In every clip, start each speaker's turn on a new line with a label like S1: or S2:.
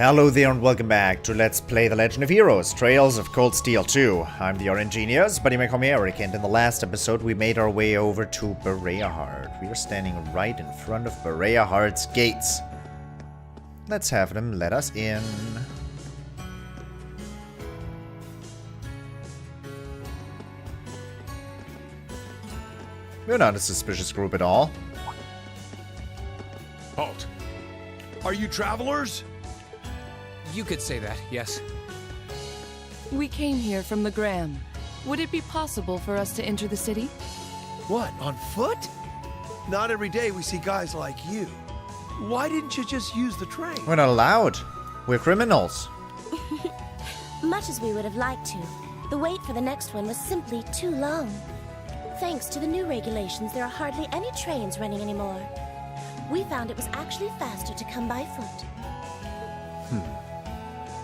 S1: Hello there and welcome back to Let's Play The Legend of Heroes, Trails of Cold Steel 2. I'm the RNGenius, but you may call me Eric, and in the last episode we made our way over to Bereahard. We are standing right in front of Bereahard's gates. Let's have them let us in. We're not a suspicious group at all.
S2: Halt. Are you travelers?
S3: You could say that, yes.
S4: We came here from the Gram. Would it be possible for us to enter the city?
S2: What, on foot? Not every day we see guys like you. Why didn't you just use the train?
S1: We're not allowed. We're criminals.
S5: Much as we would have liked to, the wait for the next one was simply too long. Thanks to the new regulations, there are hardly any trains running anymore. We found it was actually faster to come by foot.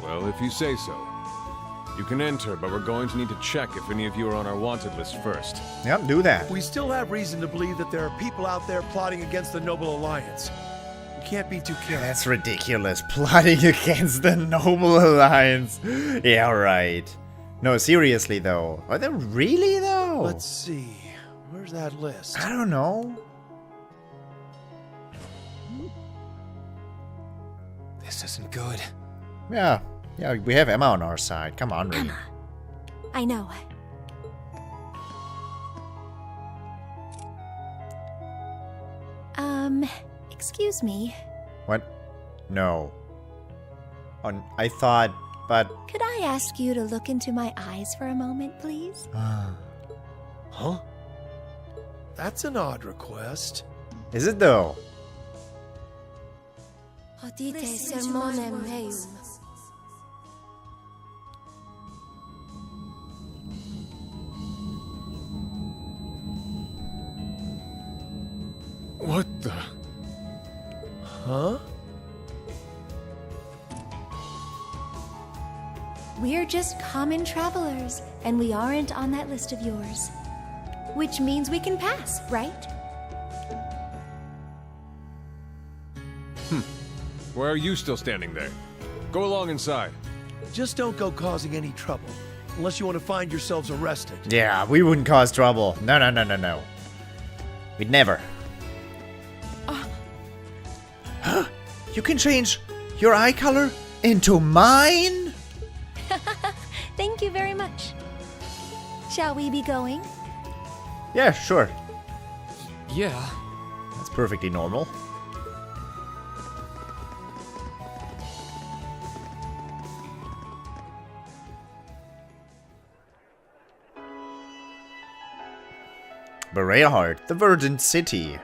S6: Well, if you say so. You can enter, but we're going to need to check if any of you are on our wanted list first.
S1: Yep, do that.
S2: We still have reason to believe that there are people out there plotting against the Noble Alliance. We can't be too careful.
S1: That's ridiculous. Plotting against the Noble Alliance. Yeah, right. No, seriously though. Are there really though?
S2: Let's see. Where's that list?
S1: I don't know.
S3: This isn't good.
S1: Yeah, we have Emma on our side. Come on, Rean.
S5: Emma. I know. Excuse me.
S1: What? No. Oh, I thought, but...
S5: Could I ask you to look into my eyes for a moment, please?
S2: Huh? That's an odd request.
S1: Is it though?
S6: What the?
S2: Huh?
S5: We're just common travelers, and we aren't on that list of yours. Which means we can pass, right?
S6: Why are you still standing there? Go along inside.
S2: Just don't go causing any trouble. Unless you want to find yourselves arrested.
S1: Yeah, we wouldn't cause trouble. No. We'd never. You can change your eye color into mine?
S5: Thank you very much. Shall we be going?
S1: Yeah, sure.
S3: Yeah.
S1: That's perfectly normal. Bereahard, the Virgin City.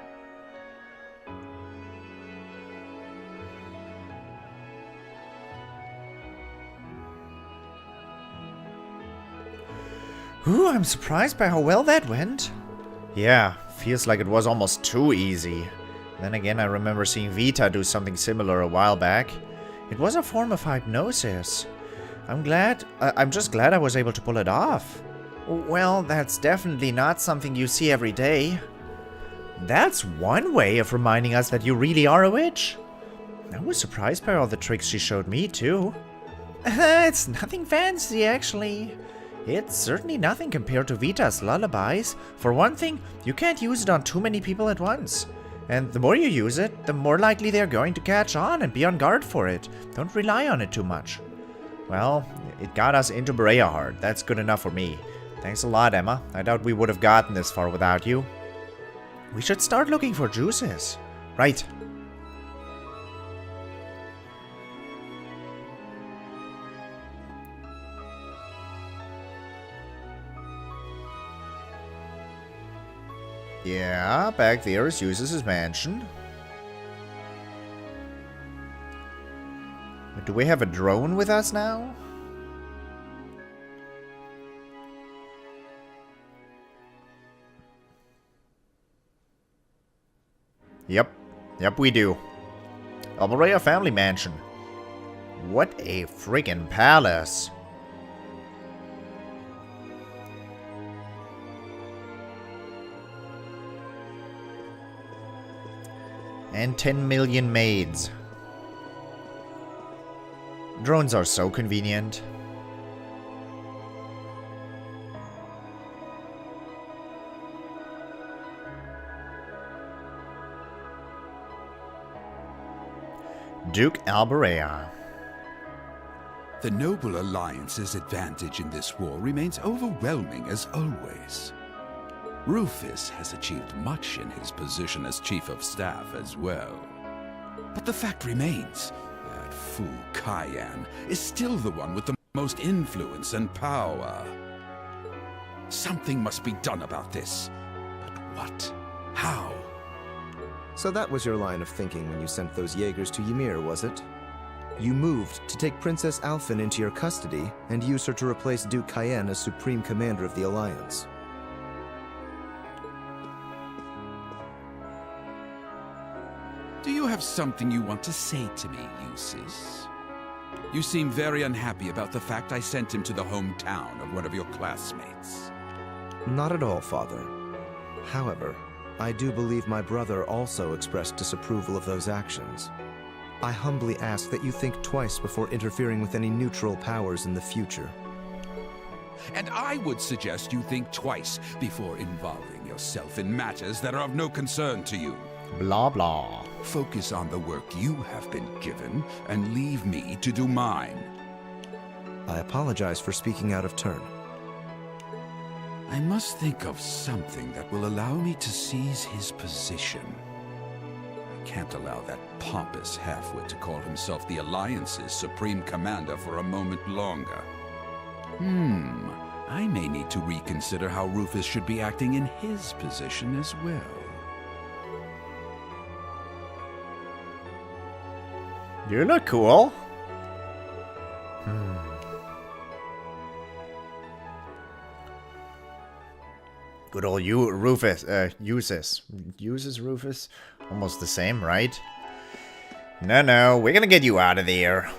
S1: Ooh, I'm surprised by how well that went. Yeah, feels like it was almost too easy. Then again, I remember seeing Vita do something similar a while back. It was a form of hypnosis. I'm just glad I was able to pull it off. Well, that's definitely not something you see every day. That's one way of reminding us that you really are a witch. I was surprised by all the tricks she showed me, too. It's nothing fancy, actually. It's certainly nothing compared to Vita's lullabies. For one thing, you can't use it on too many people at once. And the more you use it, the more likely they're going to catch on and be on guard for it. Don't rely on it too much. Well, it got us into Bereahard. That's good enough for me. Thanks a lot, Emma. I doubt we would have gotten this far without you. We should start looking for juices. Right. Yeah, back there is Zeus's mansion. But do we have a drone with us now? Yep, we do. Alberea family mansion. What a friggin' palace. And 10 million maids. Drones are so convenient. Duke Alberea.
S7: The Noble Alliance's advantage in this war remains overwhelming as always. Rufus has achieved much in his position as Chief of Staff as well. But the fact remains, that fool Cayenne is still the one with the most influence and power. Something must be done about this. But what? How?
S8: So that was your line of thinking when you sent those Jaegers to Ymir, was it? You moved to take Princess Alphen into your custody and use her to replace Duke Cayenne as Supreme Commander of the Alliance.
S7: Do you have something you want to say to me, Eustace? You seem very unhappy about the fact I sent him to the hometown of one of your classmates.
S8: Not at all, Father. However, I do believe my brother also expressed disapproval of those actions. I humbly ask that you think twice before interfering with any neutral powers in the future.
S7: And I would suggest you think twice before involving yourself in matters that are of no concern to you.
S1: Blah blah.
S7: Focus on the work you have been given, and leave me to do mine.
S8: I apologize for speaking out of turn.
S7: I must think of something that will allow me to seize his position. I can't allow that pompous halfwit to call himself the Alliance's Supreme Commander for a moment longer. I may need to reconsider how Rufus should be acting in his position as well.
S1: You look cool. Good old Rufus. Uses Rufus? Almost the same, right? No, we're gonna get you out of there.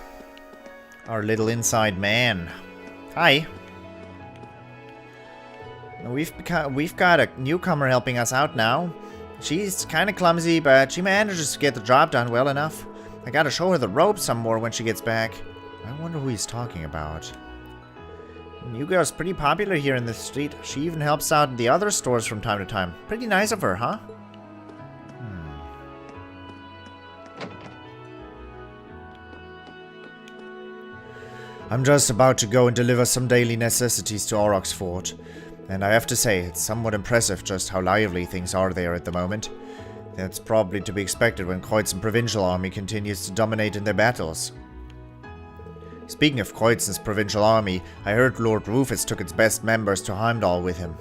S1: Our little inside man. Hi. We've got a newcomer helping us out now. She's kind of clumsy, but she manages to get the job done well enough. I gotta show her the ropes some more when she gets back. I wonder who he's talking about. New girl's pretty popular here in the street. She even helps out in the other stores from time to time. Pretty nice of her, huh? I'm just about to go and deliver some daily necessities to Auroch's fort. And I have to say, it's somewhat impressive just how lively things are there at the moment. That's probably to be expected when Kreutz's provincial army continues to dominate in their battles. Speaking of Kreutz's provincial army, I heard Lord Rufus took its best members to Heimdall with him.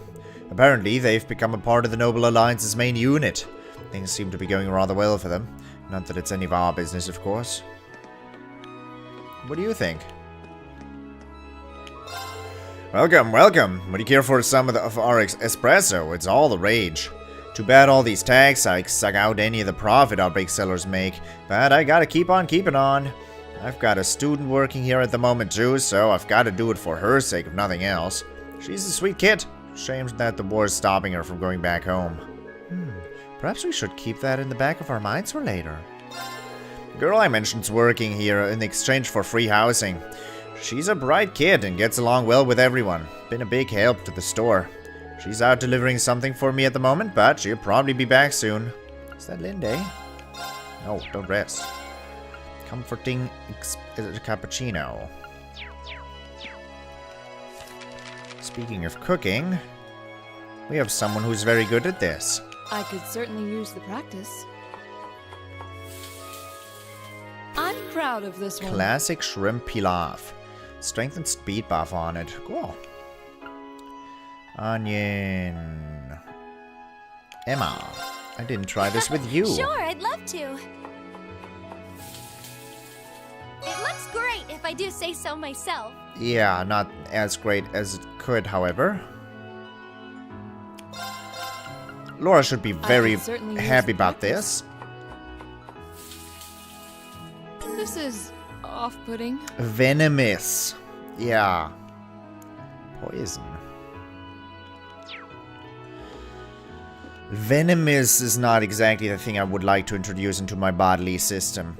S1: Apparently, they've become a part of the Noble Alliance's main unit. Things seem to be going rather well for them. Not that it's any of our business, of course. What do you think? Welcome. Would you care for some of our espresso? It's all the rage. Too bad all these tax hikes suck out any of the profit our big sellers make, but I gotta keep on keeping on. I've got a student working here at the moment too, so I've gotta do it for her sake if nothing else. She's a sweet kid. Shame that the war's stopping her from going back home. Perhaps we should keep that in the back of our minds for later. The girl I mentioned's working here in exchange for free housing. She's a bright kid and gets along well with everyone. Been a big help to the store. She's out delivering something for me at the moment, but she'll probably be back soon. Is that Lindy? No, don't rest. Comforting cappuccino. Speaking of cooking, we have someone who's very good at this.
S4: I could certainly use the practice. I'm proud of this one.
S1: Classic shrimp pilaf. Strength and speed buff on it. Cool. Onion. Emma, I didn't try this with you.
S5: Sure, I'd love to. It looks great, if I do say so myself.
S1: Yeah, not as great as it could, however. Laura should be very happy about this.
S4: This is off-putting.
S1: Venomous. Yeah. Poison. Venomous is not exactly the thing I would like to introduce into my bodily system.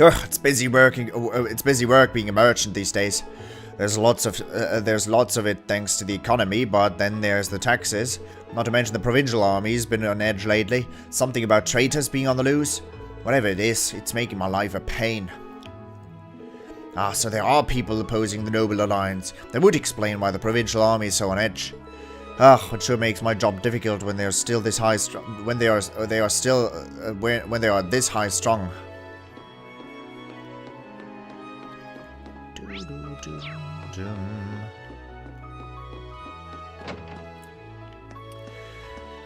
S1: Ugh, it's busy working. It's busy work being a merchant these days. There's lots of it thanks to the economy, but then there's the taxes. Not to mention the provincial army's been on edge lately. Something about traitors being on the loose. Whatever it is, it's making my life a pain. Ah, so there are people opposing the Noble Alliance. That would explain why the provincial army is so on edge. Ah, it sure makes my job difficult when they're still this high. When they are this high strung.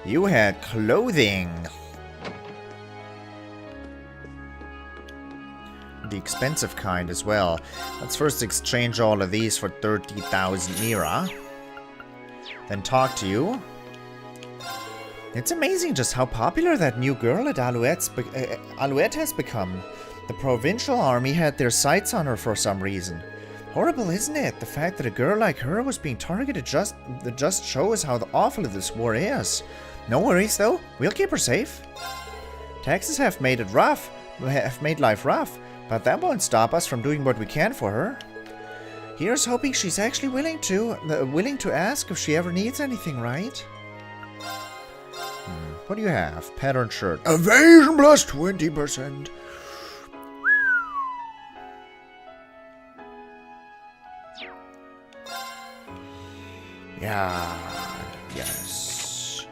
S1: You had clothing. The expensive kind as well. Let's first exchange all of these for 30,000 Mira. Then talk to you. It's amazing just how popular that new girl at Alouette has become. The provincial army had their sights on her for some reason. Horrible, isn't it? The fact that a girl like her was being targeted just shows how awful this war is. No worries though, we'll keep her safe. Taxes have made life rough, but that won't stop us from doing what we can for her. Here's hoping she's actually willing to ask if she ever needs anything, right? What do you have? Pattern shirt. Evasion plus 20%. Yeah. Yes.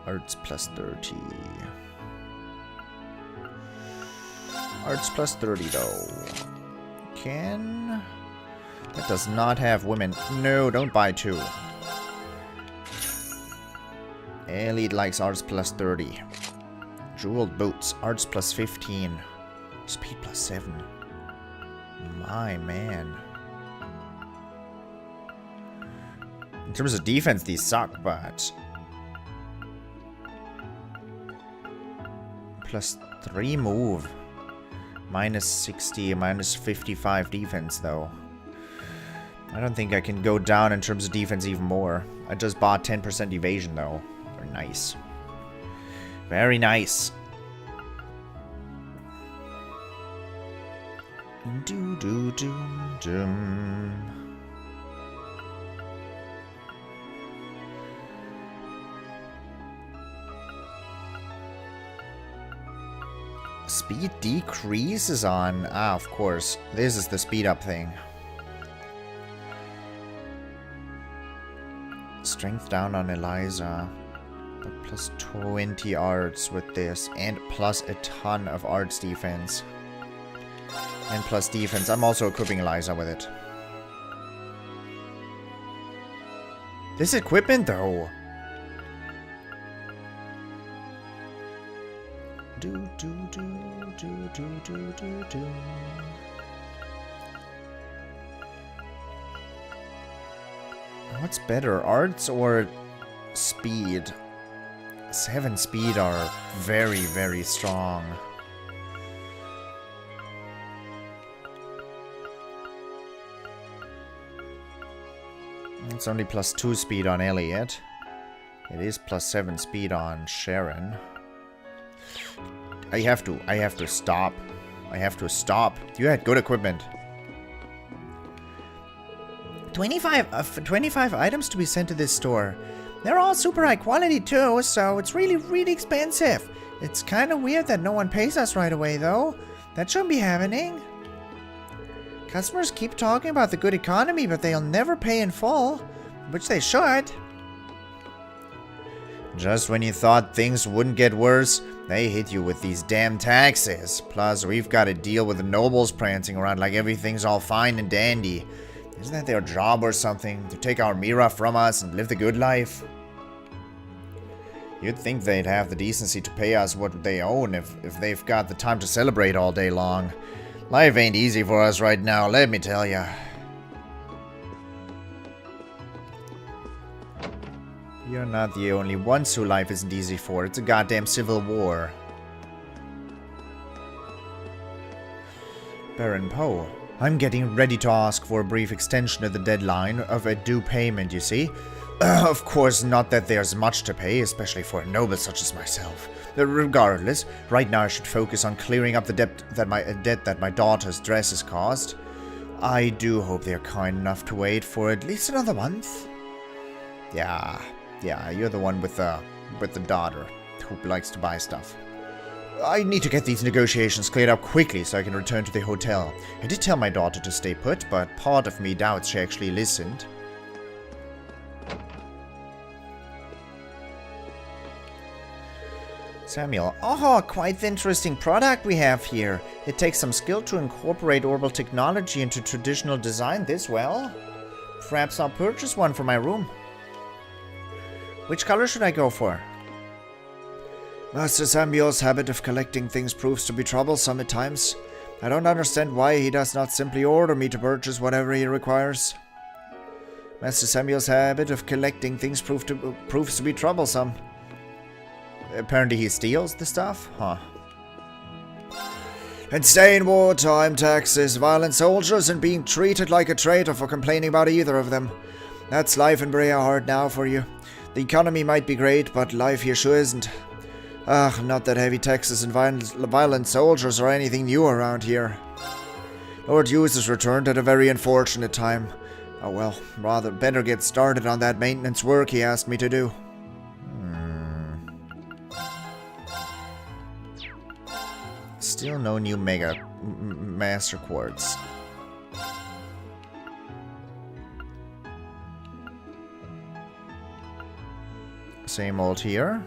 S1: Arts plus 30. Arts plus 30 though. That does not have women. No, don't buy two. Elite likes arts plus 30. Jeweled boots. Arts plus 15. Speed plus 7. My man. In terms of defense, these suck, but... Plus 3 move. Minus 60, minus 55 defense, though. I don't think I can go down in terms of defense even more. I just bought 10% evasion, though. Very nice. Very nice. Speed decrease is on. Ah, of course. This is the speed up thing. Strength down on Eliza. But plus 20 arts with this. And plus a ton of arts defense. And plus defense. I'm also equipping Eliza with it. This equipment though. What's better, arts or speed? 7 speed are very, very strong. It's only plus 2 speed on Elliot. It is plus 7 speed on Sharon. I have to stop. I have to stop. You had good equipment. 25 items to be sent to this store. They're all super high quality too, so it's really, really expensive. It's kind of weird that no one pays us right away though. That shouldn't be happening. Customers keep talking about the good economy, but they'll never pay in full, which they should. Just when you thought things wouldn't get worse, they hit you with these damn taxes. Plus, we've got to deal with the nobles prancing around like everything's all fine and dandy. Isn't that their job or something? To take our Mira from us and live the good life? You'd think they'd have the decency to pay us what they own if they've got the time to celebrate all day long. Life ain't easy for us right now, let me tell ya. You're not the only ones who life isn't easy for. It's a goddamn civil war. Baron Poe. I'm getting ready to ask for a brief extension of the deadline of a due payment, you see. Of course, not that there's much to pay, especially for a noble such as myself. Regardless, right now I should focus on clearing up the debt that my daughter's dress has caused. I do hope they're kind enough to wait for at least another month. Yeah, you're the one with the daughter who likes to buy stuff. I need to get these negotiations cleared up quickly so I can return to the hotel. I did tell my daughter to stay put, but part of me doubts she actually listened. Samuel, oh, quite the interesting product we have here. It takes some skill to incorporate orbital technology into traditional design this well. Perhaps I'll purchase one for my room. Which color should I go for? Master Samuel's habit of collecting things proves to be troublesome at times. I don't understand why he does not simply order me to purchase whatever he requires. Master Samuel's habit of collecting things proves to be troublesome. Apparently he steals the stuff? Huh. Insane wartime taxes, violent soldiers, and being treated like a traitor for complaining about either of them. That's life in Breahard now for you. The economy might be great, but life here sure isn't. Not that heavy taxes and violent soldiers are anything new around here. Lord Hughes has returned at a very unfortunate time. Oh well, rather better get started on that maintenance work he asked me to do. Still no new master quartz. Same old here.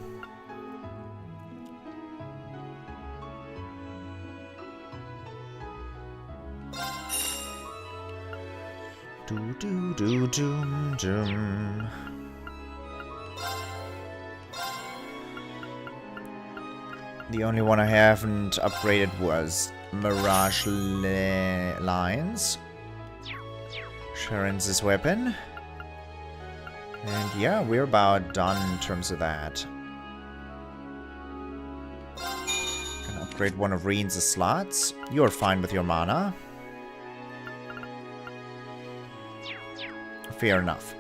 S1: Doom. The only one I haven't upgraded was Mirage Lines. Sharon's weapon. And yeah, we're about done in terms of that. Gonna upgrade one of Rean's slots. You're fine with your mana. Fair enough.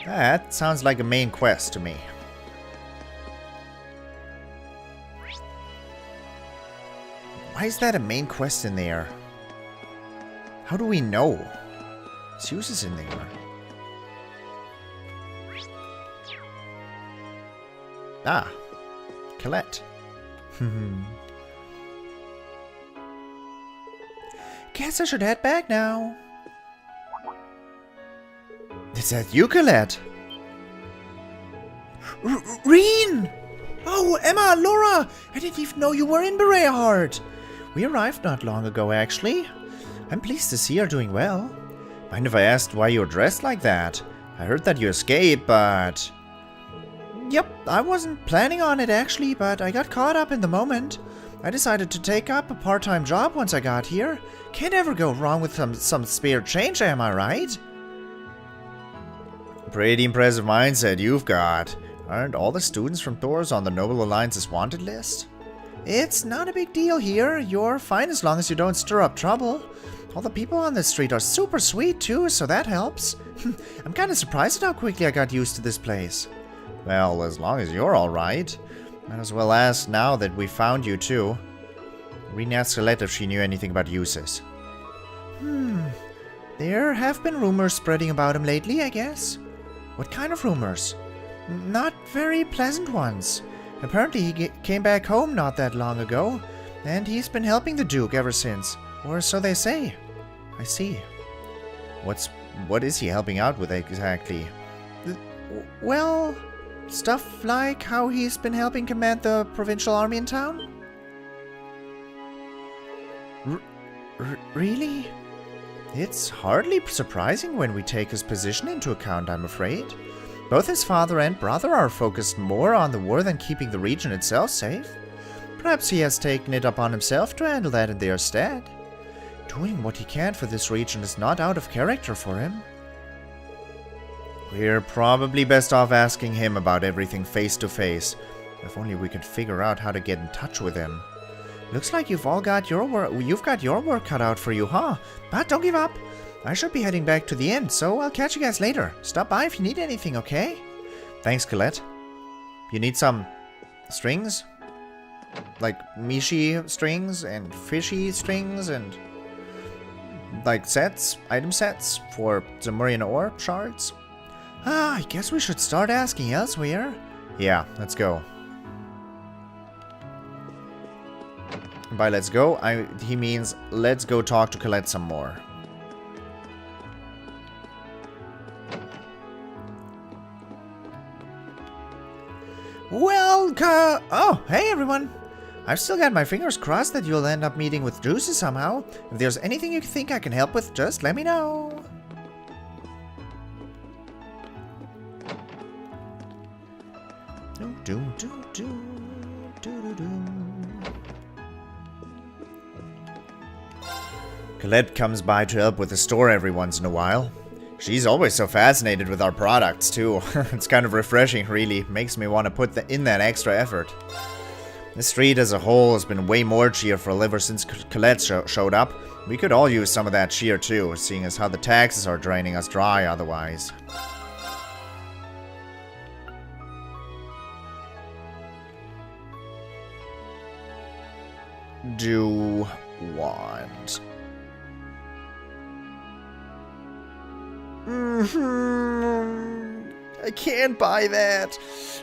S1: That sounds like a main quest to me. Why is that a main quest in there? How do we know? Zeus is in there. Ah, Colette. Guess I should head back now. Is that you, Colette? Rean! Oh, Emma, Laura! I didn't even know you were in Breahard. We arrived not long ago, actually. I'm pleased to see you're doing well. Mind if I asked why you're dressed like that? I heard that you escaped, but... Yep, I wasn't planning on it, actually, but I got caught up in the moment. I decided to take up a part-time job once I got here. Can't ever go wrong with some spare change, am I right? Pretty impressive mindset you've got. Aren't all the students from Thor's on the Noble Alliance's wanted list? It's not a big deal here. You're fine as long as you don't stir up trouble. All the people on this street are super sweet too, so that helps. I'm kinda surprised at how quickly I got used to this place. Well, as long as you're alright. Might as well ask now that we found you too. Rean asked Colette if she knew anything about Eustace. There have been rumors spreading about him lately, I guess. What kind of rumors? Not very pleasant ones. Apparently he came back home not that long ago, and he's been helping the Duke ever since. Or so they say. I see. What is he helping out with exactly? Well, stuff like how he's been helping command the provincial army in town? Really? It's hardly surprising when we take his position into account, I'm afraid. Both his father and brother are focused more on the war than keeping the region itself safe. Perhaps he has taken it upon himself to handle that in their stead. Doing what he can for this region is not out of character for him. We're probably best off asking him about everything face to face. If only we could figure out how to get in touch with him. Looks like you've got your work cut out for you, huh? But don't give up. I should be heading back to the inn, so I'll catch you guys later. Stop by if you need anything, okay? Thanks, Colette. You need some strings? Like Mishi strings and fishy strings and like item sets for Zamurian ore shards? I guess we should start asking elsewhere. Yeah, let's go. By let's go, he means let's go talk to Colette some more. Welcome! Oh, hey everyone! I've still got my fingers crossed that you'll end up meeting with Juicy somehow. If there's anything you think I can help with, just let me know. Colette comes by to help with the store every once in a while. She's always so fascinated with our products too. It's kind of refreshing, really. Makes me want to put in that extra effort. The street as a whole has been way more cheerful ever since Colette showed up. We could all use some of that cheer too, seeing as how the taxes are draining us dry otherwise. Do want. I can't buy that.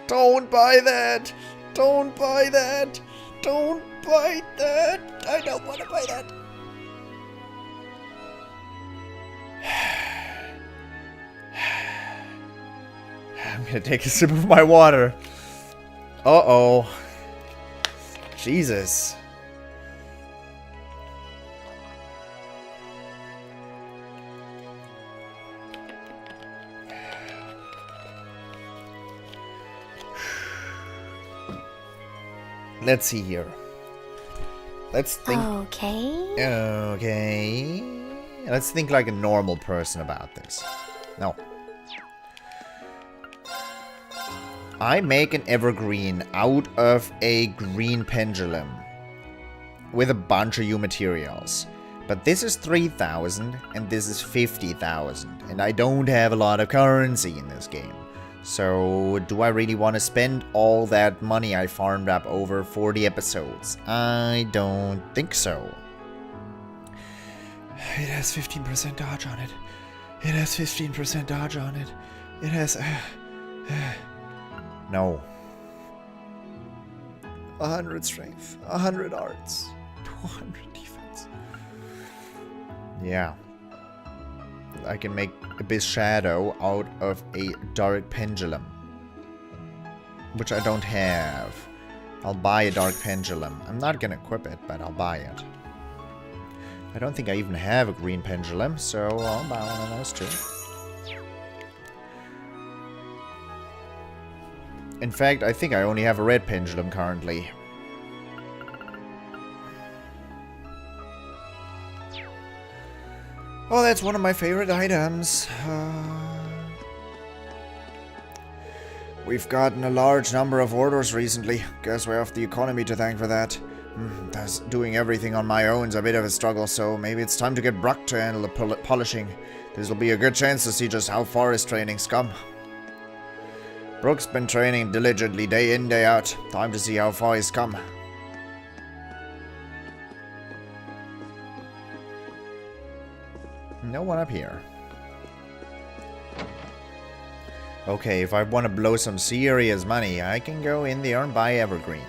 S1: Don't buy that. Don't buy that. Don't buy that. I don't want to buy that. I'm gonna take a sip of my water. Uh-oh. Jesus. Let's see here. Let's think. Okay. Let's think like a normal person about this. No. I make an evergreen out of a green pendulum with a bunch of U materials. But this is 3,000 and this is 50,000. And I don't have a lot of currency in this game. So, do I really want to spend all that money I farmed up over 40 episodes? I don't think so. It has 15% dodge on it. It has 15% dodge on it. It has... No. 100 strength. 100 arts. 200 defense. Yeah. I can make Abyss Shadow out of a Dark Pendulum. Which I don't have. I'll buy a Dark Pendulum. I'm not gonna equip it, but I'll buy it. I don't think I even have a Green Pendulum, so I'll buy one of those too. In fact, I think I only have a Red Pendulum currently. Oh, that's one of my favorite items. We've gotten a large number of orders recently. Guess we have the economy to thank for that. Doing everything on my own is a bit of a struggle, so maybe it's time to get Bruck to handle the polishing. This will be a good chance to see just how far his training's come. Brooke's been training diligently day in, day out. Time to see how far he's come. No one up here. Okay, if I want to blow some serious money, I can go in there and buy Evergreen.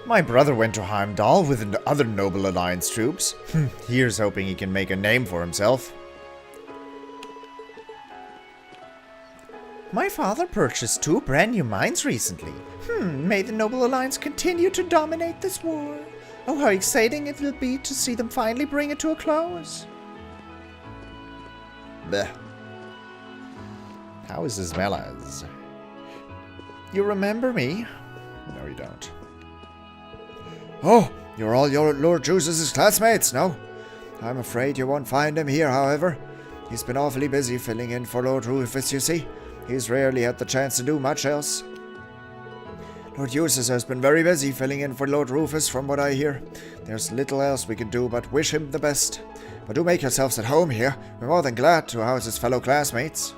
S1: My brother went to Heimdall with the other Noble Alliance troops. Here's hoping he can make a name for himself. My father purchased 2 brand new mines recently. May the Noble Alliance continue to dominate this war. Oh, how exciting it will be to see them finally bring it to a close. Blech. How is Ismelas? You remember me? No, you don't. Oh, You're all your Lord Juice's classmates, no? I'm afraid you won't find him here, however. He's been awfully busy filling in for Lord Rufus, you see. He's rarely had the chance to do much else. Lord Eustace has been very busy filling in for Lord Rufus, from what I hear. There's little else we can do but wish him the best. But do make yourselves at home here. We're more than glad to house his fellow classmates.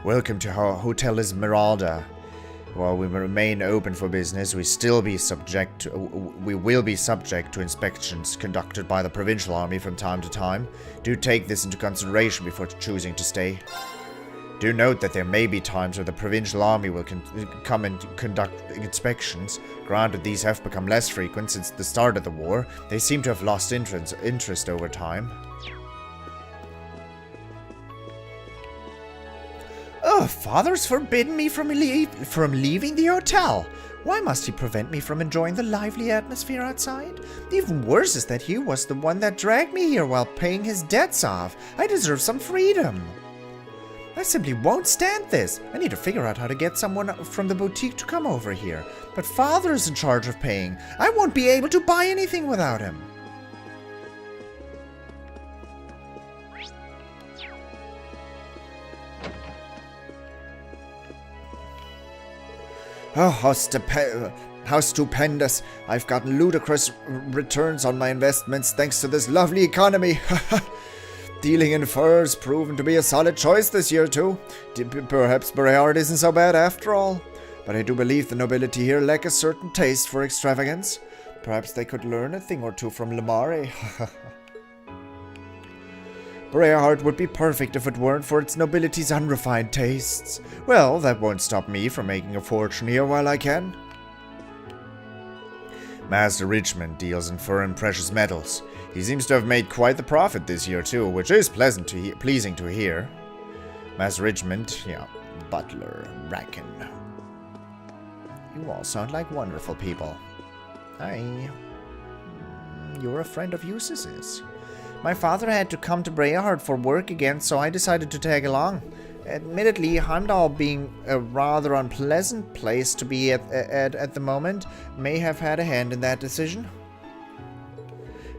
S1: Welcome to our Hotel Esmeralda. While we remain open for business, we will be subject to inspections conducted by the provincial army from time to time. Do take this into consideration before choosing to stay. Do note that there may be times where the provincial army will come and conduct inspections. Granted, these have become less frequent since the start of the war. They seem to have lost interest over time. Oh, Father's forbidden me from leaving the hotel. Why must he prevent me from enjoying the lively atmosphere outside? Even worse is that he was the one that dragged me here while paying his debts off. I deserve some freedom. I simply won't stand this. I need to figure out how to get someone from the boutique to come over here. But Father is in charge of paying. I won't be able to buy anything without him. Oh, how stupendous. I've gotten ludicrous returns on my investments thanks to this lovely economy. Dealing in furs proven to be a solid choice this year too. Perhaps Berard isn't so bad after all. But I do believe the nobility here lack a certain taste for extravagance. Perhaps they could learn a thing or two from Lemare. Berard would be perfect if it weren't for its nobility's unrefined tastes. Well, that won't stop me from making a fortune here while I can. Master Richmond deals in fur and precious metals. He seems to have made quite the profit this year too, which is pleasing to hear. Master Richmond, yeah, Butler, Racken. You all sound like wonderful people. You're a friend of Eustace's. My father had to come to Brayard for work again, so I decided to tag along. Admittedly, Heimdall being a rather unpleasant place to be at the moment may have had a hand in that decision.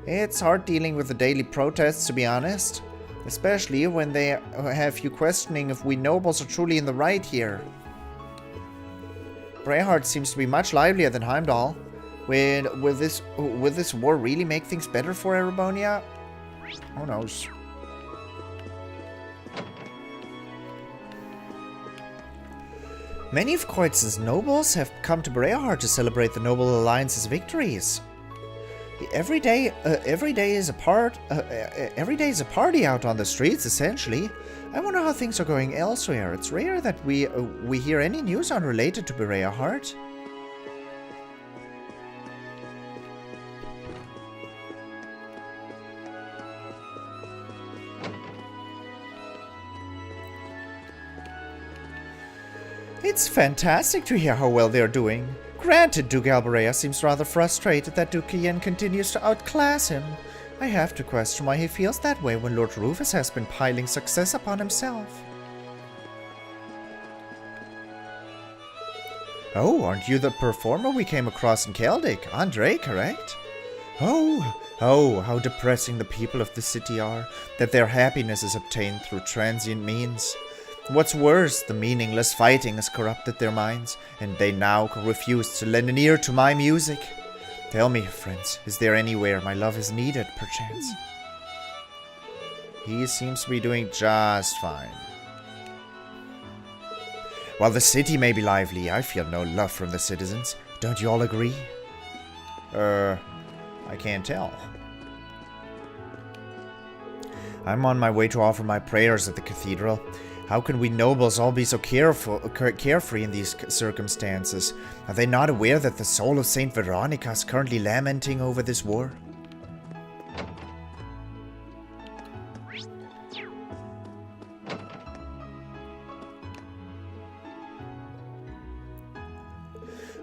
S1: It's hard dealing with the daily protests, to be honest. Especially when they have you questioning if we nobles are truly in the right here. Brayard seems to be much livelier than Heimdall. Will this war really make things better for Erebonia? Who knows? Many of Kreuz's nobles have come to Brayard to celebrate the Noble Alliance's victories. Every day is a party out on the streets, essentially. I wonder how things are going elsewhere. It's rare that we hear any news unrelated to Brayard. It's fantastic to hear how well they're doing. Granted, Duke Alberea seems rather frustrated that Duke Yen continues to outclass him. I have to question why he feels that way when Lord Rufus has been piling success upon himself. Oh, aren't you the performer we came across in Celtic? Andre, correct? Oh, how depressing the people of the city are, that their happiness is obtained through transient means. What's worse, the meaningless fighting has corrupted their minds, and they now refuse to lend an ear to my music. Tell me, friends, is there anywhere my love is needed, perchance? He seems to be doing just fine. While the city may be lively, I feel no love from the citizens. Don't you all agree? I can't tell. I'm on my way to offer my prayers at the cathedral. How can we nobles all be so carefree in these circumstances? Are they not aware that the soul of Saint Veronica is currently lamenting over this war?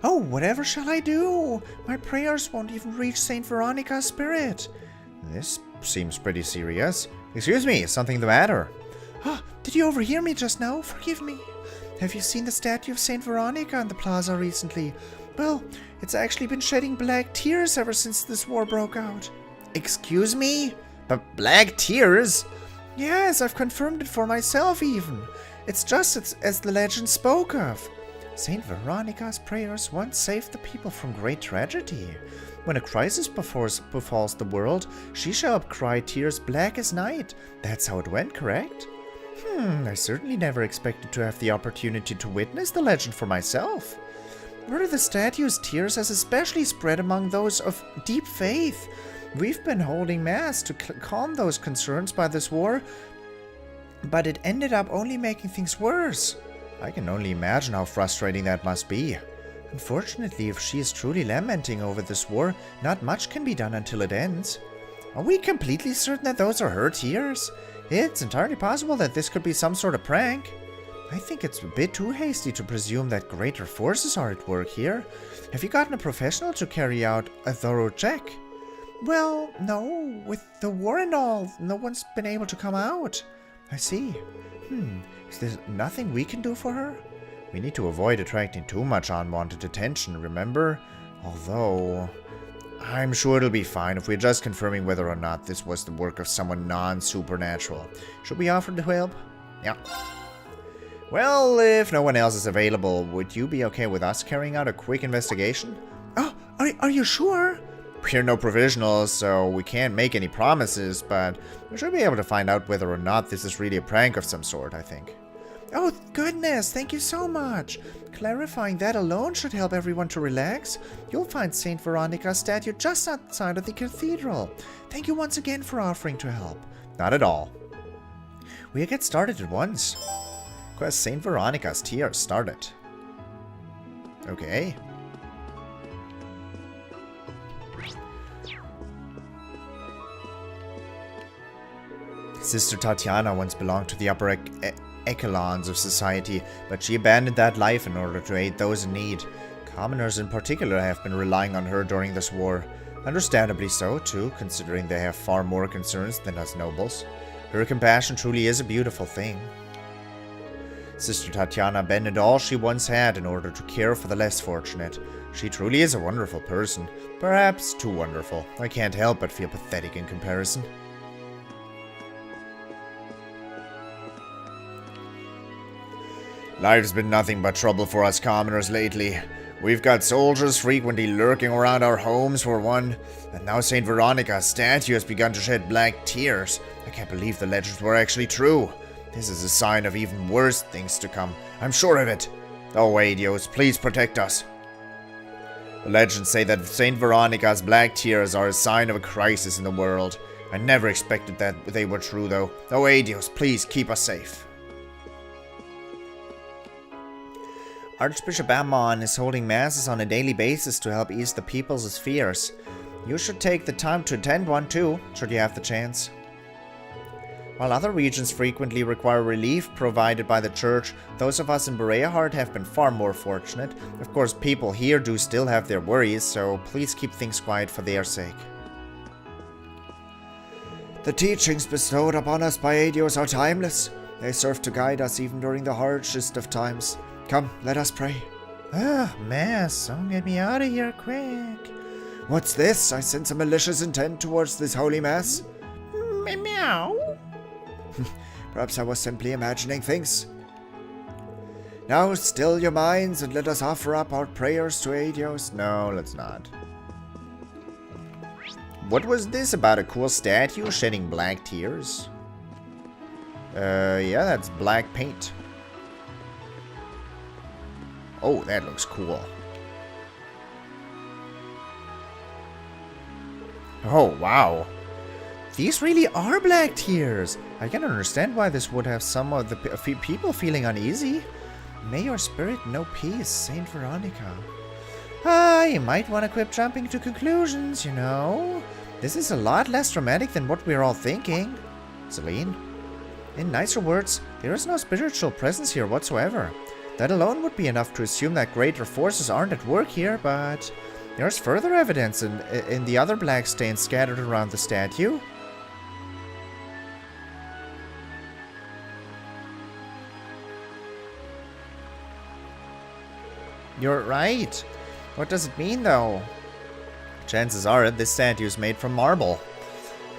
S1: Oh, whatever shall I do? My prayers won't even reach Saint Veronica's spirit. This seems pretty serious. Excuse me, is something the matter? Did you overhear me just now? Forgive me. Have you seen the statue of Saint Veronica in the plaza recently? Well, it's actually been shedding black tears ever since this war broke out. Excuse me? But black tears? Yes, I've confirmed it for myself even. It's just as the legend spoke of. Saint Veronica's prayers once saved the people from great tragedy. When a crisis befalls the world, she shall cry tears black as night. That's how it went, correct? I certainly never expected to have the opportunity to witness the legend for myself. Word of the statue's tears has especially spread among those of deep faith. We've been holding mass to calm those concerns by this war, but it ended up only making things worse. I can only imagine how frustrating that must be. Unfortunately, if she is truly lamenting over this war, not much can be done until it ends. Are we completely certain that those are her tears? It's entirely possible that this could be some sort of prank. I think it's a bit too hasty to presume that greater forces are at work here. Have you gotten a professional to carry out a thorough check? Well, no. With the war and all, no one's been able to come out. I see. Is there nothing we can do for her? We need to avoid attracting too much unwanted attention, remember? Although, I'm sure it'll be fine if we're just confirming whether or not this was the work of someone non-supernatural. Should we offer to help? Yeah. Well, if no one else is available, would you be okay with us carrying out a quick investigation? Oh, are you sure? We're no professionals, so we can't make any promises, but we should be able to find out whether or not this is really a prank of some sort, I think. Oh, goodness, thank you so much. Clarifying that alone should help everyone to relax. You'll find Saint Veronica's statue just outside of the cathedral. Thank you once again for offering to help. Not at all. We'll get started at once. Quest Saint Veronica's tears started. Okay. Sister Tatiana once belonged to the upper echelons of society, but she abandoned that life in order to aid those in need. Commoners in particular have been relying on her during this war. Understandably so, too, considering they have far more concerns than us nobles. Her compassion truly is a beautiful thing. Sister Tatiana abandoned all she once had in order to care for the less fortunate. She truly is a wonderful person. Perhaps too wonderful. I can't help but feel pathetic in comparison. Life's been nothing but trouble for us commoners lately. We've got soldiers frequently lurking around our homes for one, and now Saint Veronica's statue has begun to shed black tears. I can't believe the legends were actually true. This is a sign of even worse things to come. I'm sure of it. Oh, Adios, please protect us. The legends say that Saint Veronica's black tears are a sign of a crisis in the world. I never expected that they were true, though. Oh, Adios, please keep us safe. Archbishop Ammon is holding masses on a daily basis to help ease the people's fears. You should take the time to attend one too, should you have the chance. While other regions frequently require relief provided by the church, those of us in Bereahard have been far more fortunate. Of course, people here do still have their worries, so please keep things quiet for their sake. The teachings bestowed upon us by Adios are timeless. They serve to guide us even during the harshest of times. Come, let us pray. Mass, don't get me out of here quick. What's this? I sense a malicious intent towards this holy mass. Meow. Perhaps I was simply imagining things. Now still your minds and let us offer up our prayers to Adios. No, let's not. What was this about a cool statue shedding black tears? Yeah, that's black paint. Oh, that looks cool. Oh, wow. These really are black tears. I can understand why this would have some of the people feeling uneasy. May your spirit know peace, Saint Veronica. You might want to quit jumping to conclusions, you know. This is a lot less dramatic than what we're all thinking. Celine? In nicer words, there is no spiritual presence here whatsoever. That alone would be enough to assume that greater forces aren't at work here, but there's further evidence in the other black stains scattered around the statue. You're right. What does it mean, though? Chances are this statue is made from marble.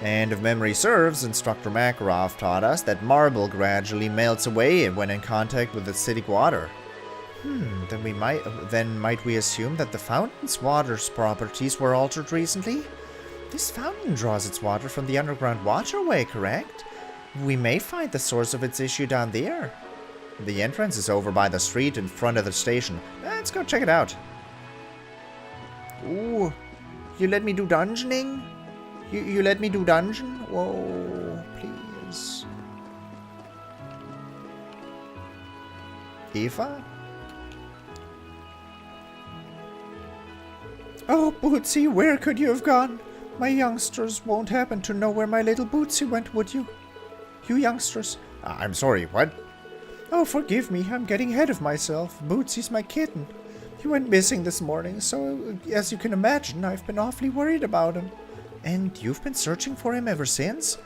S1: And if memory serves, Instructor Makarov taught us that marble gradually melts away when in contact with acidic water. Then might we assume that the fountain's water's properties were altered recently? This fountain draws its water from the underground waterway, correct? We may find the source of its issue down there. The entrance is over by the street in front of the station. Let's go check it out. Ooh, you let me do dungeoning? You let me do dungeon? Whoa, please. Eva? Oh, Bootsy, where could you have gone? My youngsters won't happen to know where my little Bootsy went, would you? You youngsters. I'm sorry, what? Oh, forgive me, I'm getting ahead of myself. Bootsy's my kitten. He went missing this morning, so as you can imagine, I've been awfully worried about him. And you've been searching for him ever since?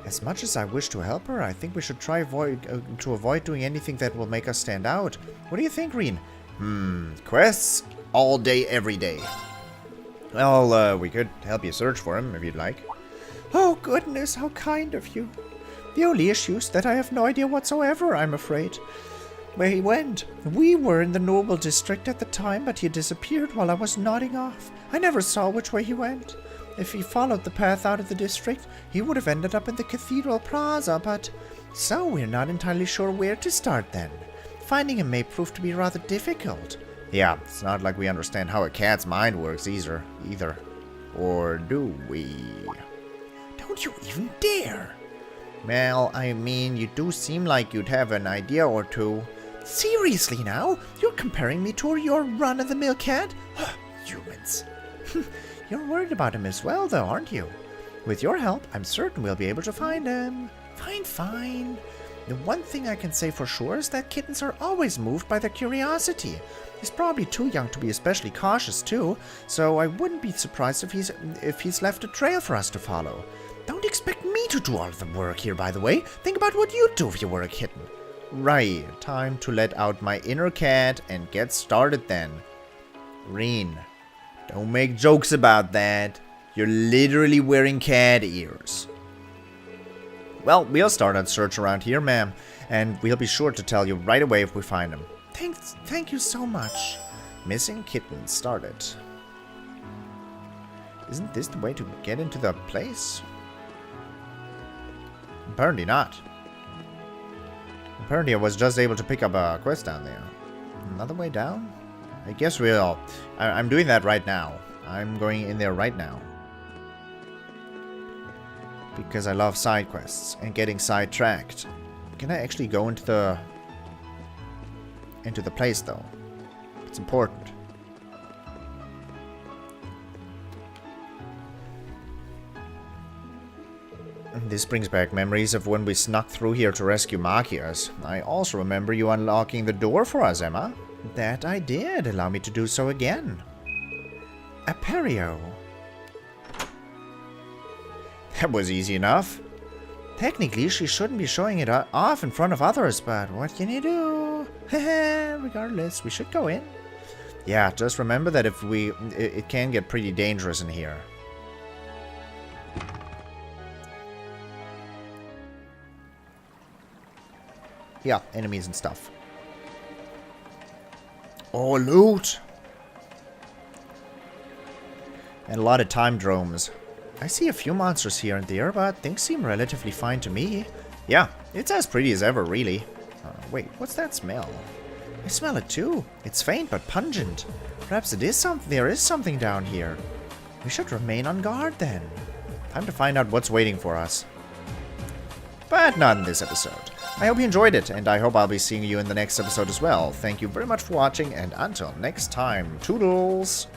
S1: As much as I wish to help her, I think we should try to avoid doing anything that will make us stand out. What do you think, Rean? Quests all day, every day. Well, we could help you search for him if you'd like. Oh, goodness, how kind of you. The only issue is that I have no idea whatsoever, I'm afraid. Where he went. We were in the Noble District at the time, but he disappeared while I was nodding off. I never saw which way he went. If he followed the path out of the district, he would have ended up in the Cathedral Plaza, but... So we're not entirely sure where to start then. Finding him may prove to be rather difficult. Yeah, it's not like we understand how a cat's mind works either. Or do we? Don't you even dare! Well, I mean, you do seem like you'd have an idea or two. Seriously now? You're comparing me to your run-of-the-mill cat? Humans. You're worried about him as well, though, aren't you? With your help, I'm certain we'll be able to find him. Fine. The one thing I can say for sure is that kittens are always moved by their curiosity. He's probably too young to be especially cautious, too, so I wouldn't be surprised if he's left a trail for us to follow. Don't expect me to do all of the work here, by the way. Think about what you'd do if you were a kitten. Right, time to let out my inner cat and get started then. Rean, don't make jokes about that. You're literally wearing cat ears. Well, we'll start our search around here, ma'am, and we'll be sure to tell you right away if we find him. Thank you so much. Missing kitten started. Isn't this the way to get into the place? Apparently not. Apparently I was just able to pick up a quest down there. Another way down? I guess we'll... I'm doing that right now. I'm going in there right now. Because I love side quests and getting sidetracked. Can I actually go into the place though? It's important. This brings back memories of when we snuck through here to rescue Machias. I also remember you unlocking the door for us, Emma. That I did. Allow me to do so again. Aperio. That was easy enough. Technically, she shouldn't be showing it off in front of others, but what can you do? Regardless, we should go in. Yeah, just remember that if it can get pretty dangerous in here. Yeah, enemies and stuff. Oh, loot! And a lot of time drones. I see a few monsters here and there, but things seem relatively fine to me. Yeah, it's as pretty as ever, really. Wait, what's that smell? I smell it too. It's faint but pungent. Perhaps there is something down here. We should remain on guard then. Time to find out what's waiting for us. But not in this episode. I hope you enjoyed it, and I hope I'll be seeing you in the next episode as well. Thank you very much for watching, and until next time, toodles!